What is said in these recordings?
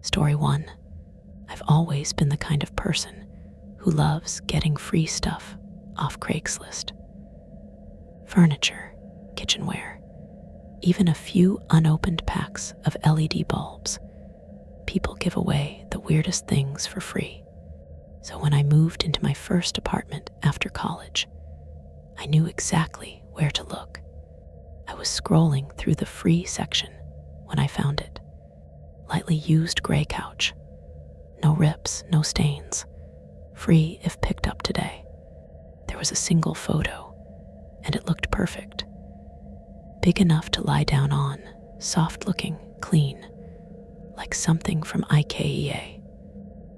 Story 1. I've always been the kind of person who loves getting free stuff off Craigslist. Furniture, kitchenware, even a few unopened packs of LED bulbs. People give away the weirdest things for free. So when I moved into my first apartment after college, I knew exactly where to look. I was scrolling through the free section when I found it. Lightly used gray couch. No rips, no stains. Free if picked up today. There was a single photo, and it looked perfect. Big enough to lie down on, soft-looking, clean, like something from IKEA.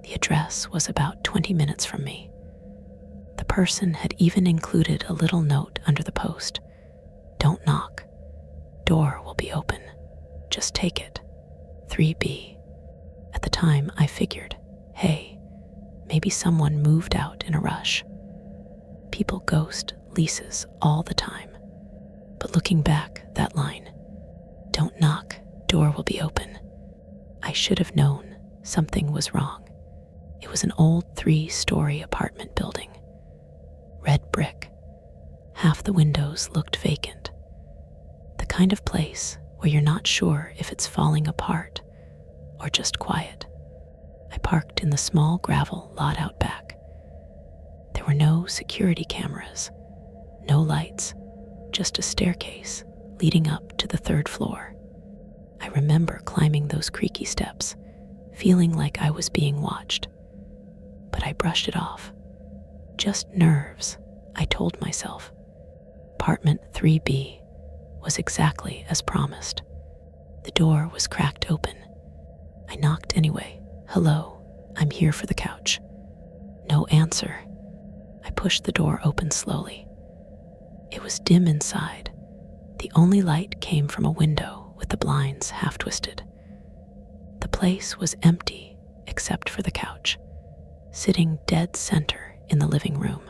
The address was about 20 minutes from me. The person had even included a little note under the post. Don't knock. Door will be open. Just take it. 3B. At the time, I figured, hey, maybe someone moved out in a rush. People ghost leases all the time. But looking back, that line, don't knock, door will be open. I should have known something was wrong. It was an old 3-story apartment building. Red brick. Half the windows looked vacant. The kind of place where you're not sure if it's falling apart or just quiet. I parked in the small gravel lot out back. There were no security cameras, no lights, just a staircase leading up to the 3rd floor. I remember climbing those creaky steps, feeling like I was being watched. But I brushed it off. Just nerves, I told myself. Apartment 3B was exactly as promised. The door was cracked open. I knocked anyway. Hello, I'm here for the couch. No answer. I pushed the door open slowly. It was dim inside. The only light came from a window with the blinds half twisted. The place was empty except for the couch, sitting dead center in the living room.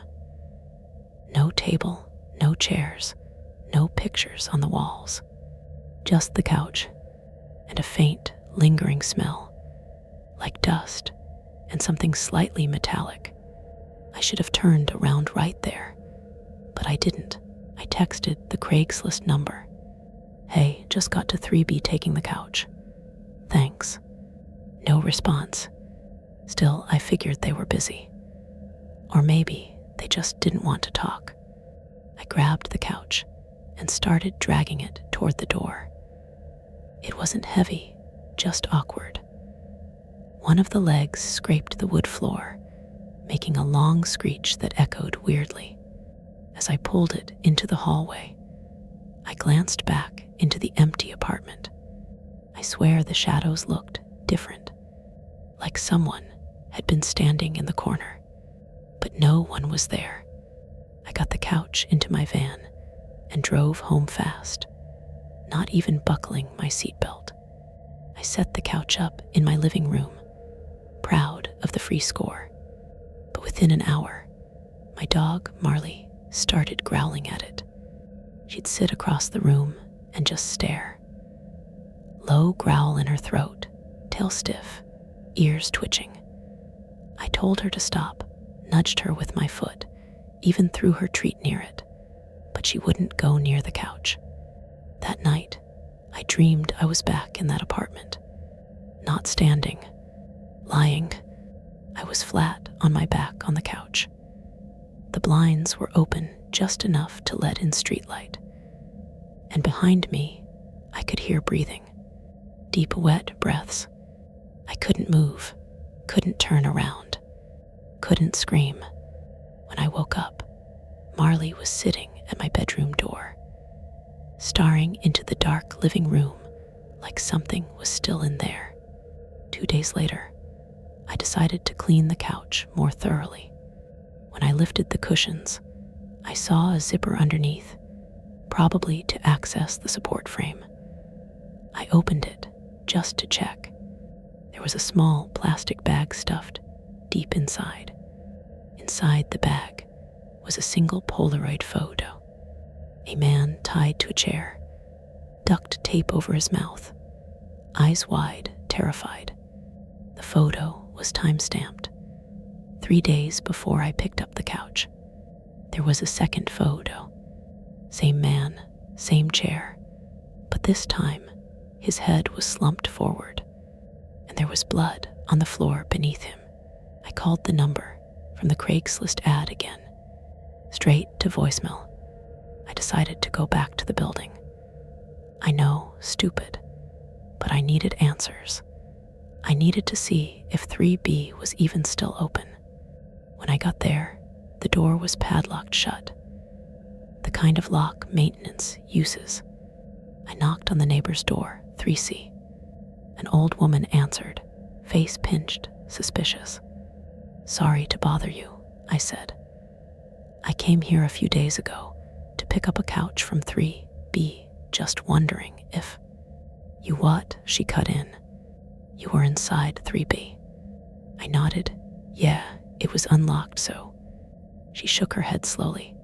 No table, no chairs, no pictures on the walls. Just the couch and a faint, lingering smell, like dust and something slightly metallic. I should have turned around right there, but I didn't. I texted the Craigslist number. Hey, just got to 3B taking the couch. Thanks. No response. Still, I figured they were busy. Or maybe they just didn't want to talk. I grabbed the couch and started dragging it toward the door. It wasn't heavy, just awkward. One of the legs scraped the wood floor, making a long screech that echoed weirdly. As I pulled it into the hallway, I glanced back into the empty apartment. I swear the shadows looked different, like someone had been standing in the corner, but no one was there. I got the couch into my van and drove home fast, not even buckling my seatbelt. I set the couch up in my living room, proud of the free score. But within an hour, my dog, Marley, started growling at it. She'd sit across the room and just stare. Low growl in her throat, tail stiff, ears twitching. I told her to stop, nudged her with my foot, even threw her treat near it, but she wouldn't go near the couch. That night, I dreamed I was back in that apartment, not standing, lying. I was flat on my back on the couch. The blinds were open just enough to let in streetlight, and behind me, I could hear breathing, deep, wet breaths. I couldn't move, couldn't turn around, couldn't scream. When I woke up, Marley was sitting at my bedroom door, staring into the dark living room like something was still in there. 2 days later, I decided to clean the couch more thoroughly. When I lifted the cushions, I saw a zipper underneath, probably to access the support frame. I opened it just to check. There was a small plastic bag stuffed deep inside. Inside the bag was a single Polaroid photo. A man tied to a chair, duct tape over his mouth, eyes wide, terrified. photo was time-stamped, 3 days before I picked up the couch. There was a second photo. Same man, same chair, but this time his head was slumped forward, and there was blood on the floor beneath him. I called the number from the Craigslist ad again, straight to voicemail. I decided to go back to the building. I know, stupid, but I needed answers. I needed to see if 3B was even still open. When I got there, the door was padlocked shut, the kind of lock maintenance uses. I knocked on the neighbor's door, 3C. An old woman answered, face pinched, suspicious. "Sorry to bother you," I said. "I came here a few days ago to pick up a couch from 3B, just wondering if..." "You what?" she cut in. "You were inside 3B." I nodded. "Yeah, it was unlocked, so..." She shook her head slowly.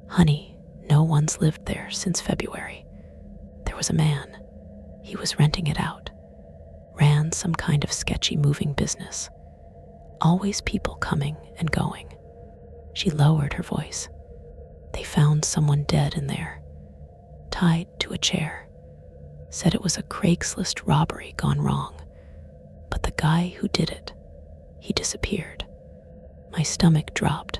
"Honey, no one's lived there since February. There was a man. He was renting it out. Ran some kind of sketchy moving business. Always people coming and going." She lowered her voice. "They found someone dead in there, tied to a chair. Said it was a Craigslist robbery gone wrong. But the guy who did it, he disappeared." My stomach dropped.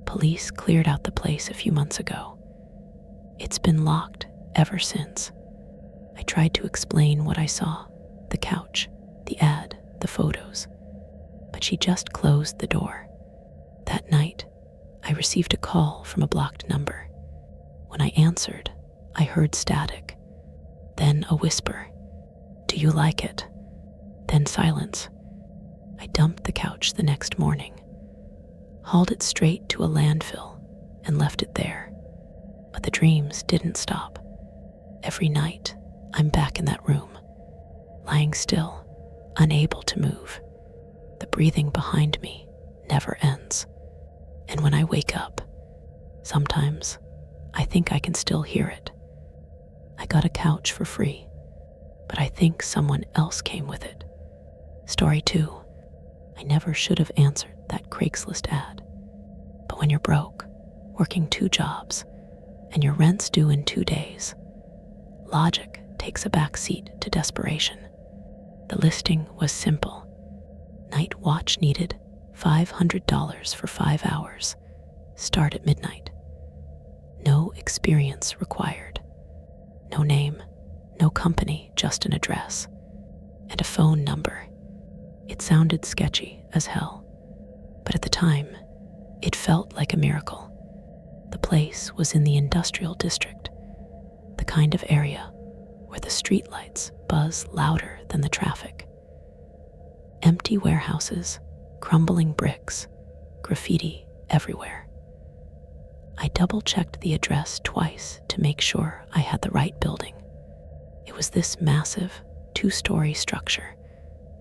Police cleared out the place a few months ago. It's been locked ever since. I tried to explain what I saw, the couch, the ad, the photos, but she just closed the door. That night, I received a call from a blocked number. When I answered, I heard static, then a whisper, "Do you like it?" Then silence. I dumped the couch the next morning, hauled it straight to a landfill, and left it there. But the dreams didn't stop. Every night, I'm back in that room, lying still, unable to move. The breathing behind me never ends. And when I wake up, sometimes I think I can still hear it. I got a couch for free, but I think someone else came with it. Story 2. I never should have answered that Craigslist ad. But when you're broke, working 2 jobs, and your rent's due in 2 days, logic takes a back seat to desperation. The listing was simple. Night watch needed, $500 for 5 hours. Start at midnight. No experience required. No name, no company, just an address. And a phone number. It sounded sketchy as hell, but at the time, it felt like a miracle. The place was in the industrial district, the kind of area where the streetlights buzz louder than the traffic. Empty warehouses, crumbling bricks, graffiti everywhere. I double-checked the address twice to make sure I had the right building. It was this massive, 2-story structure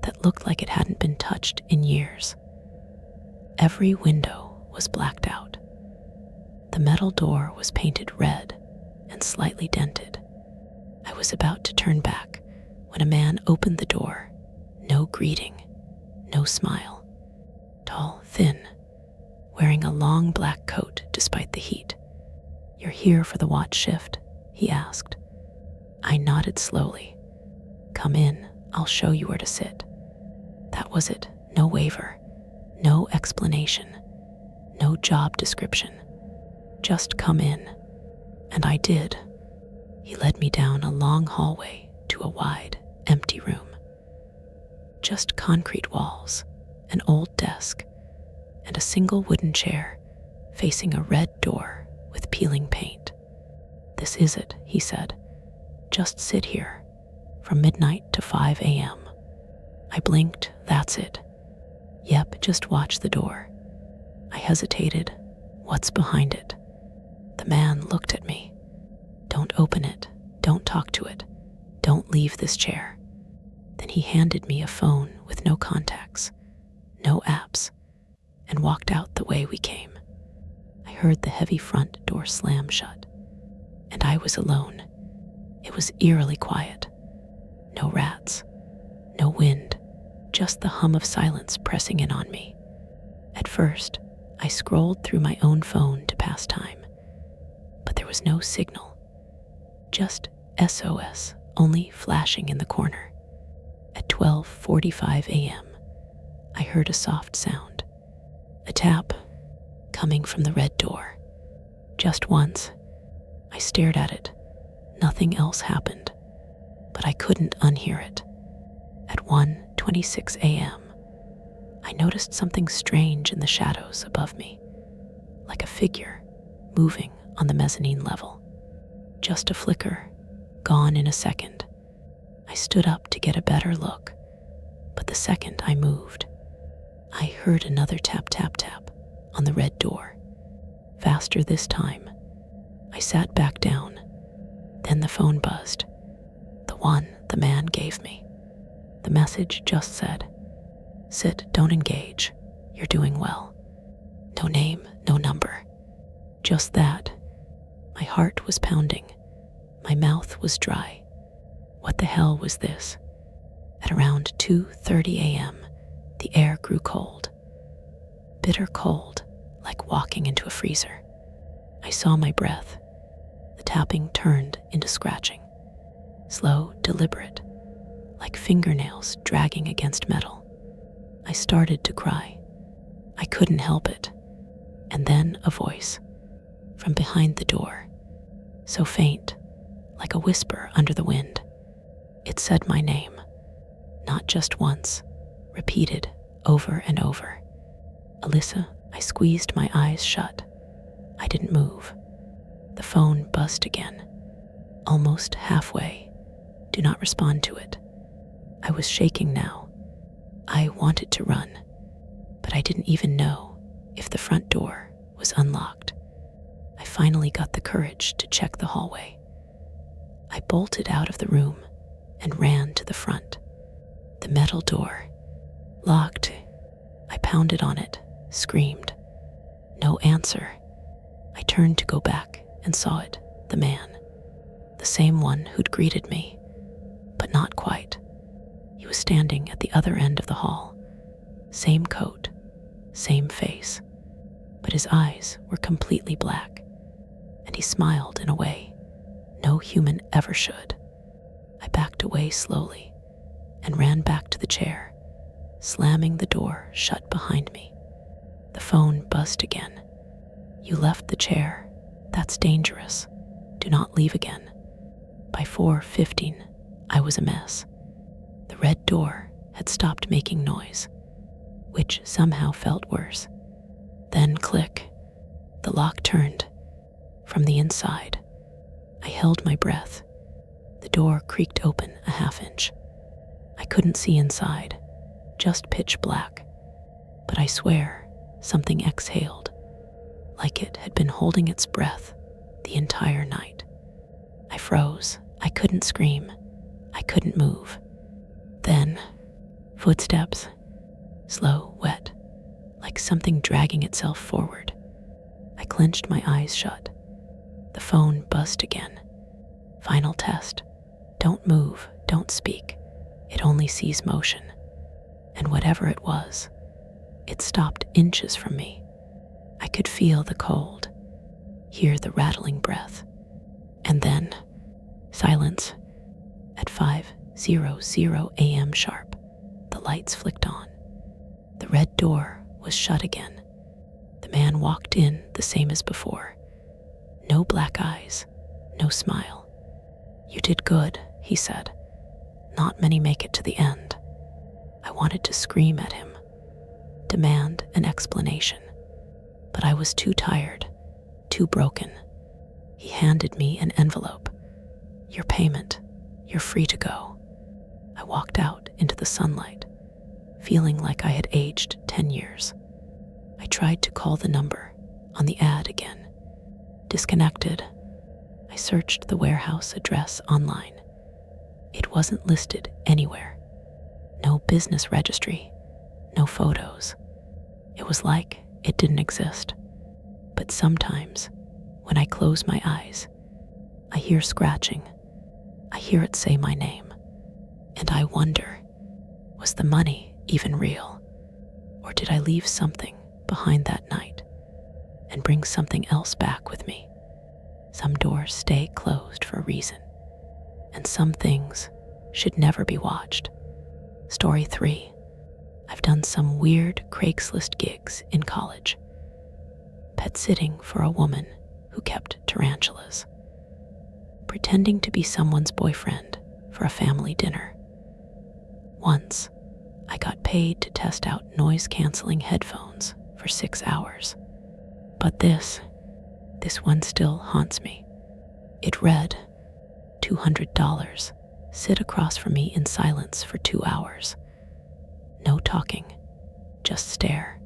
that looked like it hadn't been touched in years. Every window was blacked out. The metal door was painted red and slightly dented. I was about to turn back when a man opened the door. No greeting, no smile. Tall, thin, wearing a long black coat despite the heat. "You're here for the watch shift?" he asked. I nodded slowly. "Come in, I'll show you where to sit." That was it. No waiver, no explanation, no job description. Just come in. And I did. He led me down a long hallway to a wide, empty room. Just concrete walls, an old desk, and a single wooden chair facing a red door with peeling paint. "This is it," he said. "Just sit here from midnight to 5 a.m. I blinked. That's it. "Yep, just watch the door." I hesitated. "What's behind it?" The man looked at me. "Don't open it. Don't talk to it. Don't leave this chair." Then he handed me a phone with no contacts, no apps, and walked out the way we came. I heard the heavy front door slam shut, and I was alone. It was eerily quiet. No rats, no wind, just the hum of silence pressing in on me. At first, I scrolled through my own phone to pass time, but there was no signal, just SOS only flashing in the corner. At 12:45 a.m., I heard a soft sound, a tap coming from the red door. Just once, I stared at it. Nothing else happened, but I couldn't unhear it. At 1:26 a.m., I noticed something strange in the shadows above me, like a figure moving on the mezzanine level. Just a flicker, gone in a second. I stood up to get a better look, but the second I moved, I heard another tap, tap, tap on the red door. Faster this time. I sat back down. Then the phone buzzed. The one the man gave me. The message just said, "Sit, don't engage. You're doing well." No name, no number. Just that. My heart was pounding. My mouth was dry. What the hell was this? At around 2:30 a.m., the air grew cold. Bitter cold, like walking into a freezer. I saw my breath. The tapping turned into scratching. Slow, deliberate, like fingernails dragging against metal. I started to cry. I couldn't help it. And then a voice from behind the door, so faint, like a whisper under the wind. It said my name, not just once, repeated over and over. "Alyssa." I squeezed my eyes shut. I didn't move. The phone buzzed again, almost halfway. "Do not respond to it." I was shaking now. I wanted to run, but I didn't even know if the front door was unlocked. I finally got the courage to check the hallway. I bolted out of the room and ran to the front. The metal door, locked. I pounded on it, screamed. No answer. I turned to go back and saw it, the man. The same one who'd greeted me, but not quite. He was standing at the other end of the hall. Same coat, same face, but his eyes were completely black, and he smiled in a way no human ever should. I backed away slowly and ran back to the chair, slamming the door shut behind me. The phone buzzed again. "You left the chair. That's dangerous. Do not leave again." By 4:15, I was a mess. The red door had stopped making noise, which somehow felt worse. Then click. The lock turned. From the inside, I held my breath. The door creaked open a half-inch. I couldn't see inside, just pitch black. But I swear, something exhaled, like it had been holding its breath the entire night. I froze. I couldn't scream. I couldn't move. Then, footsteps, slow, wet, like something dragging itself forward. I clenched my eyes shut. The phone buzzed again. "Final test. Don't move, don't speak. It only sees motion." And whatever it was, it stopped inches from me. I could feel the cold, hear the rattling breath, and then silence. At 5:00 a.m. sharp, the lights flicked on. The red door was shut again. The man walked in the same as before. No black eyes, no smile. "You did good," he said. "Not many make it to the end." I wanted to scream at him, demand an explanation, but I was too tired, too broken. He handed me an envelope. "Your payment. You're free to go." I walked out into the sunlight, feeling like I had aged 10 years. I tried to call the number on the ad again. Disconnected. I searched the warehouse address online. It wasn't listed anywhere. No business registry, no photos. It was like it didn't exist. But sometimes, when I close my eyes, I hear scratching. I hear it say my name. And I wonder, was the money even real? Or did I leave something behind that night and bring something else back with me? Some doors stay closed for a reason, and some things should never be watched. Story 3. I've done some weird Craigslist gigs in college. Pet sitting for a woman who kept tarantulas. Pretending to be someone's boyfriend for a family dinner. Once, I got paid to test out noise-canceling headphones for 6 hours. But this one still haunts me. It read, $200. Sit across from me in silence for 2 hours. No talking, just stare.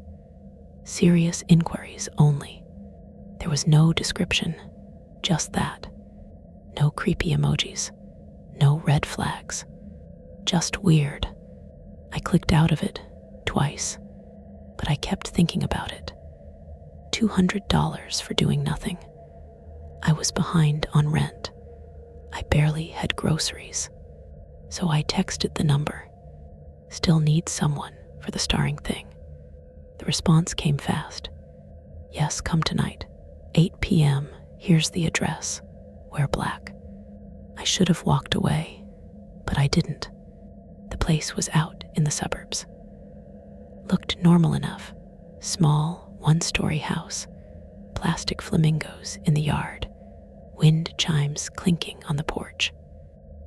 Serious inquiries only. There was no description, just that. No creepy emojis, no red flags, just weird. I clicked out of it twice, but I kept thinking about it. $200 for doing nothing. I was behind on rent. I barely had groceries, so I texted the number. Still need someone for the starring thing. The response came fast. Yes, come tonight. 8 p.m. Here's the address. Wear black. I should have walked away, but I didn't. The place was out in the suburbs. Looked normal enough. Small, one-story house. Plastic flamingos in the yard. Wind chimes clinking on the porch.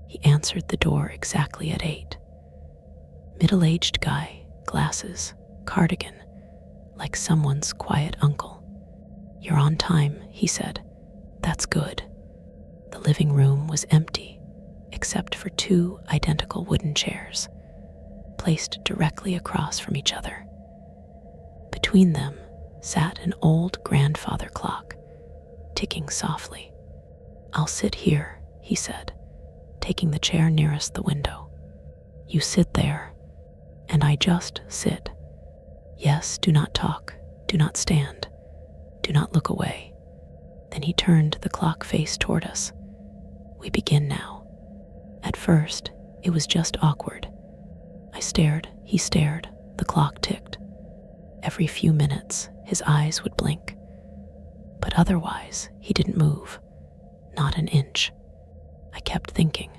He answered the door exactly at 8. Middle-aged guy, glasses, cardigan, like someone's quiet uncle. You're on time, he said. That's good. The living room was empty, except for 2 identical wooden chairs, placed directly across from each other. Between them sat an old grandfather clock, ticking softly. I'll sit here, he said, taking the chair nearest the window. You sit there, and I just sit. Yes, do not talk, do not stand, do not look away. Then he turned the clock face toward us. We begin now. At first, it was just awkward. I stared, he stared, the clock ticked. Every few minutes, his eyes would blink. But otherwise, he didn't move, not an inch. I kept thinking,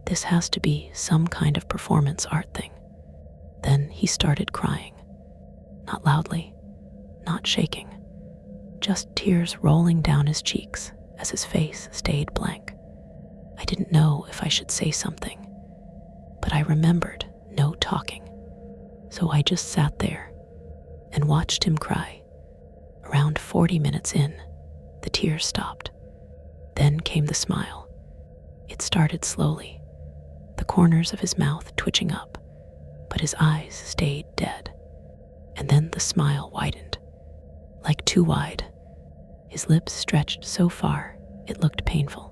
this has to be some kind of performance art thing. Then he started crying. Not loudly, not shaking, just tears rolling down his cheeks as his face stayed blank. I didn't know if I should say something, but I remembered no talking. So I just sat there and watched him cry. Around 40 minutes in, the tears stopped. Then came the smile. It started slowly, the corners of his mouth twitching up, but his eyes stayed dead. And then the smile widened, like too wide. His lips stretched so far, it looked painful.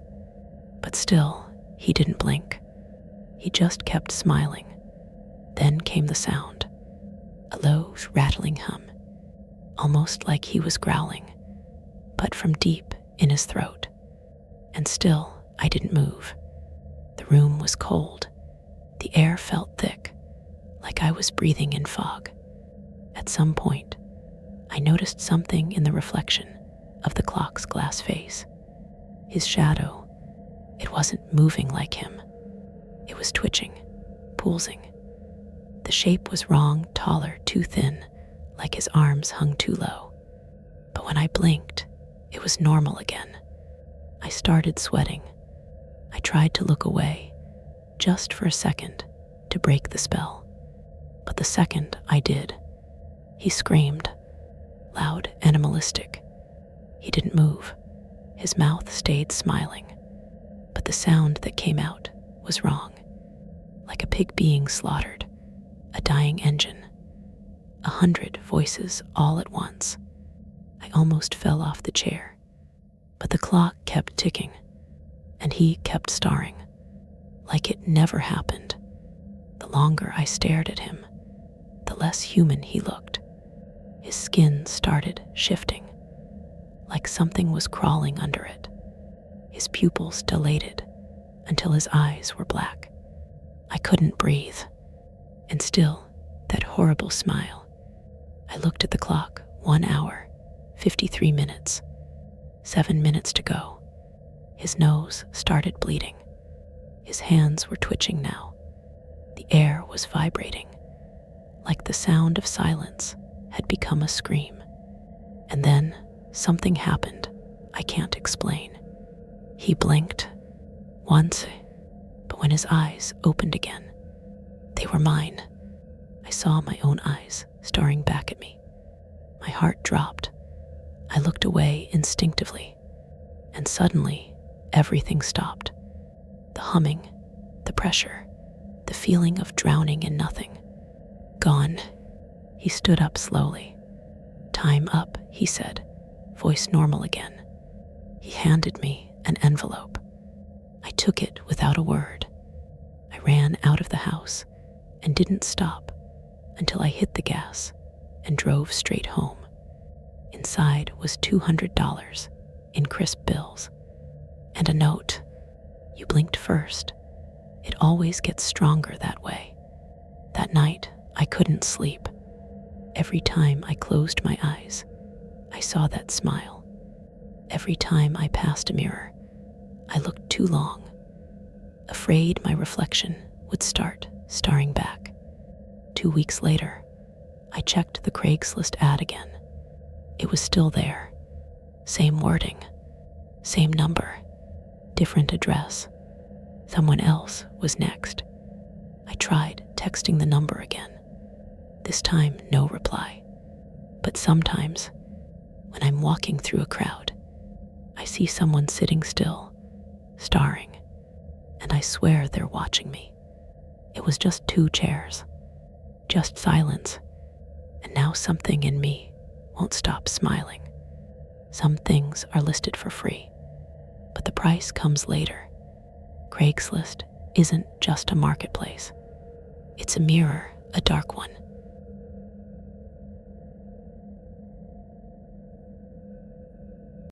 But still, he didn't blink. He just kept smiling. Then came the sound, a low, rattling hum, almost like he was growling, but from deep in his throat. And still, I didn't move. The room was cold. The air felt thick, like I was breathing in fog. At some point, I noticed something in the reflection of the clock's glass face. His shadow, it wasn't moving like him. It was twitching, pulsing. The shape was wrong, taller, too thin, like his arms hung too low. But when I blinked, it was normal again. I started sweating. I tried to look away, just for a second, to break the spell. But the second I did, he screamed, loud, animalistic. He didn't move. His mouth stayed smiling, but the sound that came out was wrong, like a pig being slaughtered, a dying engine, 100 voices all at once. I almost fell off the chair, but the clock kept ticking, and he kept staring, like it never happened. The longer I stared at him, the less human he looked. His skin started shifting, like something was crawling under it. His pupils dilated until his eyes were black. I couldn't breathe, and still horrible smile. I looked at the clock. 1 hour, 53 minutes, 7 minutes to go. His nose started bleeding. His hands were twitching now. The air was vibrating, like the sound of silence had become a scream. And then something happened I can't explain. He blinked once, but when his eyes opened again, they were mine. I saw my own eyes staring back at me. My heart dropped. I looked away instinctively, and suddenly everything stopped. The humming, the pressure, the feeling of drowning in nothing. Gone. He stood up slowly. "Time up," he said, voice normal again. He handed me an envelope. I took it without a word. I ran out of the house and didn't stop until I hit the gas and drove straight home. Inside was $200 in crisp bills and a note. "You blinked first. It always gets stronger that way." That night, I couldn't sleep. Every time I closed my eyes, I saw that smile. Every time I passed a mirror, I looked too long, afraid my reflection would start staring back. 2 weeks later, I checked the Craigslist ad again. It was still there. Same wording, same number, different address. Someone else was next. I tried texting the number again. This time, no reply. But sometimes, when I'm walking through a crowd, I see someone sitting still, staring, and I swear they're watching me. It was just 2 chairs, just silence, and now something in me won't stop smiling. Some things are listed for free, but the price comes later. Craigslist isn't just a marketplace. It's a mirror, a dark one,